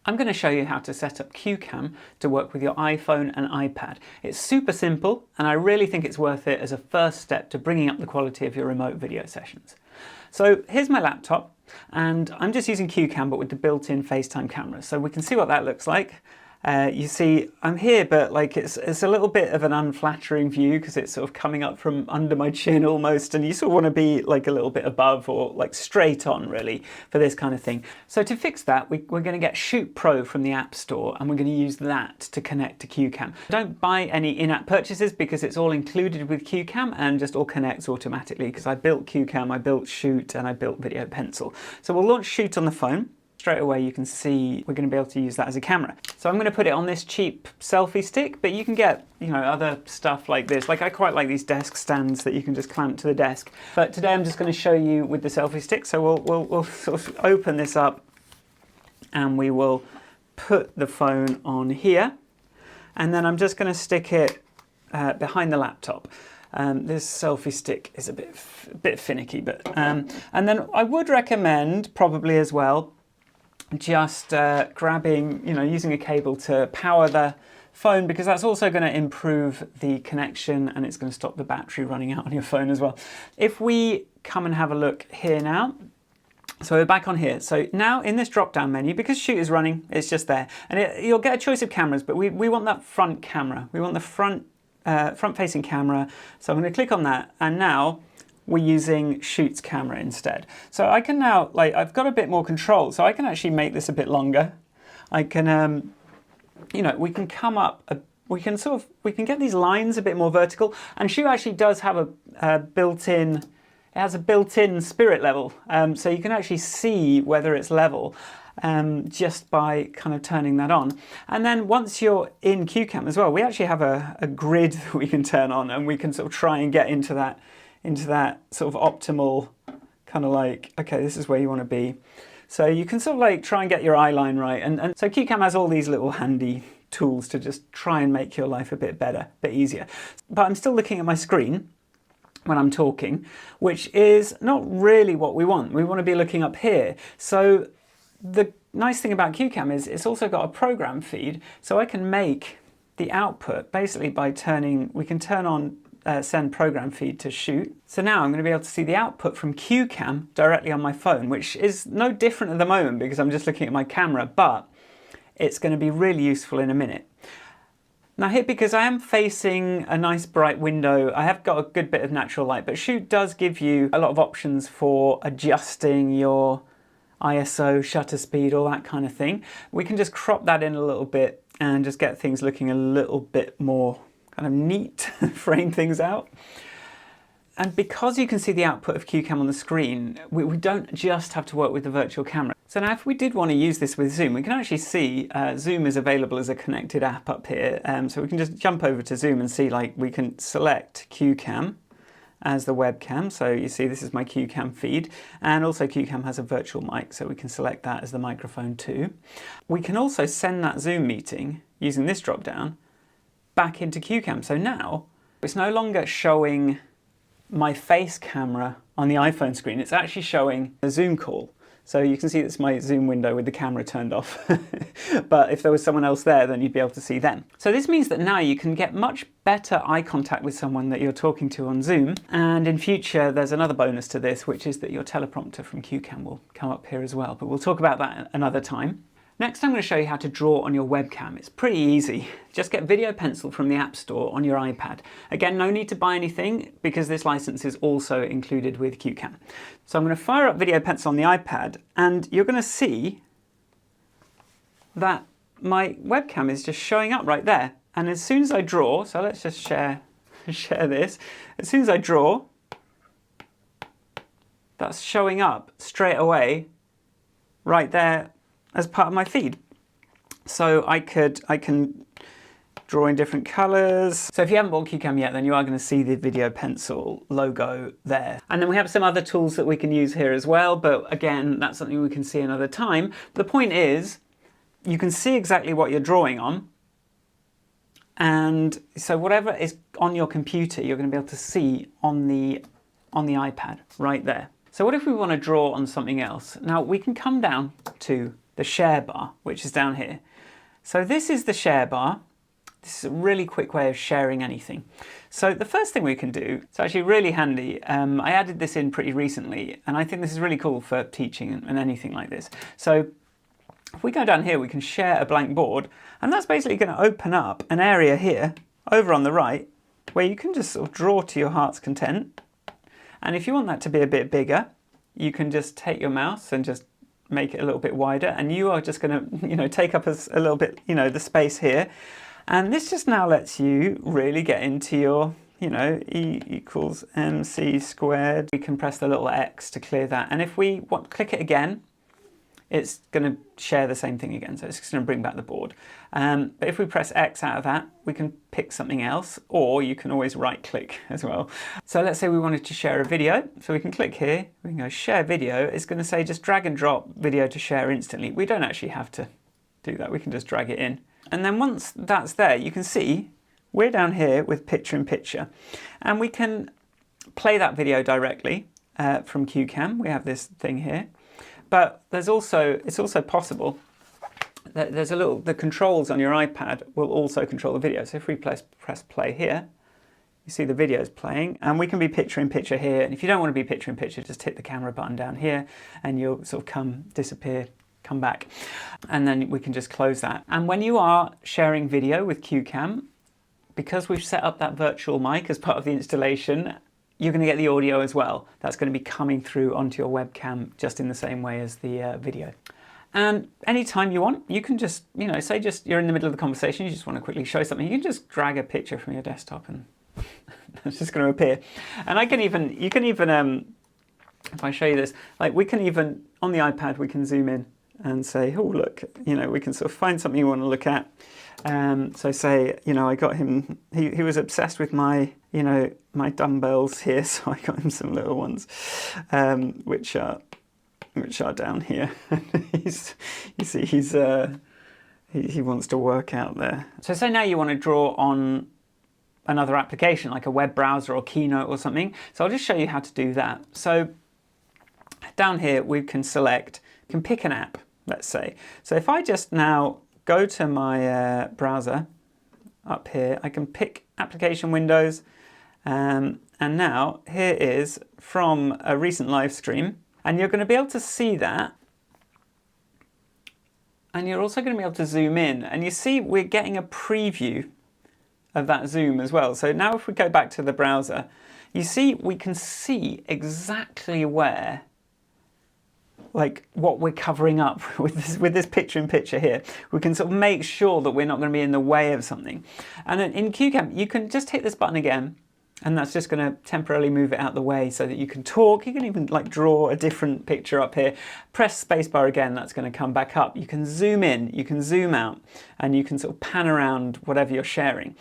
I'm going to show you how to set up CueCam to work with your iPhone and iPad. It's super simple, and I really think it's worth it as a first step to bringing up the quality of your remote video sessions. So here's my laptop, and I'm just using CueCam but with the built-in FaceTime camera. So we can see what that looks like. You see I'm here, but like it's a little bit of an unflattering view because it's sort of coming up from under my chin almost, and you sort of want to be like a little bit above or like straight on really for this kind of thing. So to fix that, we're going to get Shoot Pro from the App Store, and we're going to use that to connect to CueCam. Don't buy any in-app purchases because it's all included with CueCam and just all connects automatically, because I built CueCam, I built Shoot, and I built Video Pencil. So we'll launch Shoot on the phone. Straight away you can see we're going to be able to use that as a camera. So I'm going to put it on this cheap selfie stick, but you can get, you know, other stuff like this. Like I quite like these desk stands that you can just clamp to the desk. But today I'm just going to show you with the selfie stick. So we'll sort of open this up and we will put the phone on here. And then I'm just going to stick it behind the laptop. This selfie stick is a bit finicky, but and then I would recommend probably as well just grabbing, you know, using a cable to power the phone, because that's also going to improve the connection and it's going to stop the battery running out on your phone as well. If we come and have a look here now, so we're back on here. So now in this drop-down menu, because Shoot is running, it's just there, and you'll get a choice of cameras, but we want that front camera. We want the front-facing camera. So I'm going to click on that, and now we're using Shoot's camera instead. So I can now, like, I've got a bit more control, so I can actually make this a bit longer. I can, you know, we can come up, we can get these lines a bit more vertical, and Shoot actually does have a built-in, it has a built-in spirit level, so you can actually see whether it's level just by kind of turning that on. And then once you're in CueCam as well, we actually have a grid that we can turn on, and we can sort of try and get into that sort of optimal kind of like, okay, this is where you want to be. So you can sort of like try and get your eye line right. And so CueCam has all these little handy tools to just try and make your life a bit better, a bit easier. But I'm still looking at my screen when I'm talking, which is not really what we want. We want to be looking up here. So the nice thing about CueCam is it's also got a program feed, so I can make the output basically by we can turn on send program feed to Shoot. So now I'm going to be able to see the output from CueCam directly on my phone, which is no different at the moment because I'm just looking at my camera, but it's going to be really useful in a minute. Now here, because I am facing a nice bright window, I have got a good bit of natural light, but Shoot does give you a lot of options for adjusting your ISO, shutter speed, all that kind of thing. We can just crop that in a little bit and just get things looking a little bit more kind of neat, frame things out. And because you can see the output of CueCam on the screen, we don't just have to work with the virtual camera. So now if we did want to use this with Zoom, we can actually see Zoom is available as a connected app up here. So we can just jump over to Zoom and see, like, we can select CueCam as the webcam. So you see this is my CueCam feed, and also CueCam has a virtual mic, so we can select that as the microphone too. We can also send that Zoom meeting using this drop down back into CueCam. So now it's no longer showing my face camera on the iPhone screen, it's actually showing a Zoom call. So you can see that's my Zoom window with the camera turned off. But if there was someone else there, then you'd be able to see them. So this means that now you can get much better eye contact with someone that you're talking to on Zoom. And in future, there's another bonus to this, which is that your teleprompter from CueCam will come up here as well. But we'll talk about that another time. Next, I'm going to show you how to draw on your webcam. It's pretty easy. Just get Video Pencil from the App Store on your iPad. Again, no need to buy anything because this license is also included with CueCam. So I'm going to fire up Video Pencil on the iPad, and you're going to see that my webcam is just showing up right there. And as soon as I draw, so let's just share this. As soon as I draw, that's showing up straight away right there as part of my feed. So I can draw in different colors. So if you haven't bought CueCam yet, then you are going to see the Video Pencil logo there. And then we have some other tools that we can use here as well, but again, that's something we can see another time. The point is, you can see exactly what you're drawing on, and so whatever is on your computer, you're going to be able to see on the iPad right there. So what if we want to draw on something else? Now we can come down to the share bar, which is down here. So this is the share bar. This is a really quick way of sharing anything. So the first thing we can do, it's actually really handy. I added this in pretty recently, and I think this is really cool for teaching and anything like this. So if we go down here, we can share a blank board, and that's basically going to open up an area here over on the right where you can just sort of draw to your heart's content. And if you want that to be a bit bigger, you can just take your mouse and just make it a little bit wider, and you are just going to, take up a little bit, the space here. And this just now lets you really get into your, E equals MC squared. We can press the little X to clear that. And if we click it again, it's going to share the same thing again. So it's just going to bring back the board. But if we press X out of that, we can pick something else, or you can always right click as well. So let's say we wanted to share a video. So we can click here, we can go share video. It's going to say just drag and drop video to share instantly. We don't actually have to do that. We can just drag it in. And then once that's there, you can see we're down here with picture in picture, and we can play that video directly from CueCam. We have this thing here, but it's also possible that there's the controls on your iPad will also control the video. So if we press play here, you see the video's playing, and we can be picture in picture here. And if you don't want to be picture in picture, just hit the camera button down here, and you'll sort of disappear, come back, and then we can just close that. And when you are sharing video with CueCam, because we've set up that virtual mic as part of the installation, you're going to get the audio as well. That's going to be coming through onto your webcam just in the same way as the video. And anytime you want, you can just, say you're in the middle of the conversation, you just want to quickly show something, you can just drag a picture from your desktop and it's just going to appear. And you can even, if I show you this, we can even, on the iPad, we can zoom in and say, oh, look, we can sort of find something you want to look at. So say, I got him, he was obsessed with my, my dumbbells here, so I got him some little ones, which are down here. He wants to work out there. So say now you want to draw on another application, like a web browser or Keynote or something. So I'll just show you how to do that. So down here, we can pick an app, let's say. So if I just now go to my browser up here, I can pick application windows, and now here is from a recent live stream, and you're going to be able to see that, and you're also going to be able to zoom in, and you see we're getting a preview of that zoom as well. So now if we go back to the browser, you see we can see exactly where, what we're covering up with this picture in picture here. We can sort of make sure that we're not going to be in the way of something. And then in CueCam, you can just hit this button again, and that's just going to temporarily move it out of the way so that you can talk. You can even draw a different picture up here. Press spacebar again, that's going to come back up. You can zoom in, you can zoom out, and you can sort of pan around whatever you're sharing.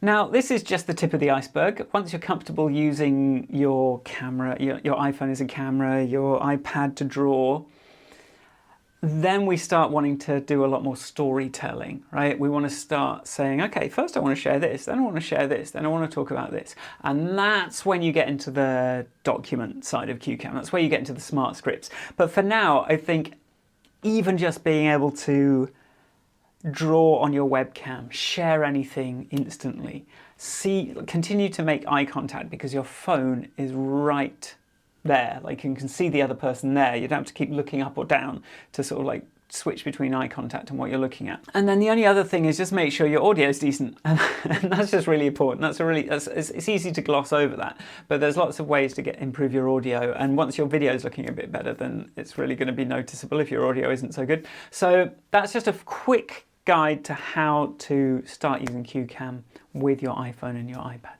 Now, this is just the tip of the iceberg. Once you're comfortable using your camera, your iPhone as a camera, your iPad to draw, then we start wanting to do a lot more storytelling, right? We want to start saying, okay, first I want to share this, then I want to share this, then I want to talk about this. And that's when you get into the document side of CueCam. That's where you get into the smart scripts. But for now, I think even just being able to draw on your webcam, share anything instantly, continue to make eye contact because your phone is right there. You can see the other person there. You don't have to keep looking up or down to sort of switch between eye contact and what you're looking at. And then the only other thing is just make sure your audio is decent. And that's just really important. It's easy to gloss over that, but there's lots of ways to improve your audio. And once your video is looking a bit better, then it's really going to be noticeable if your audio isn't so good. So that's just a quick guide to how to start using CueCam with your iPhone and your iPad.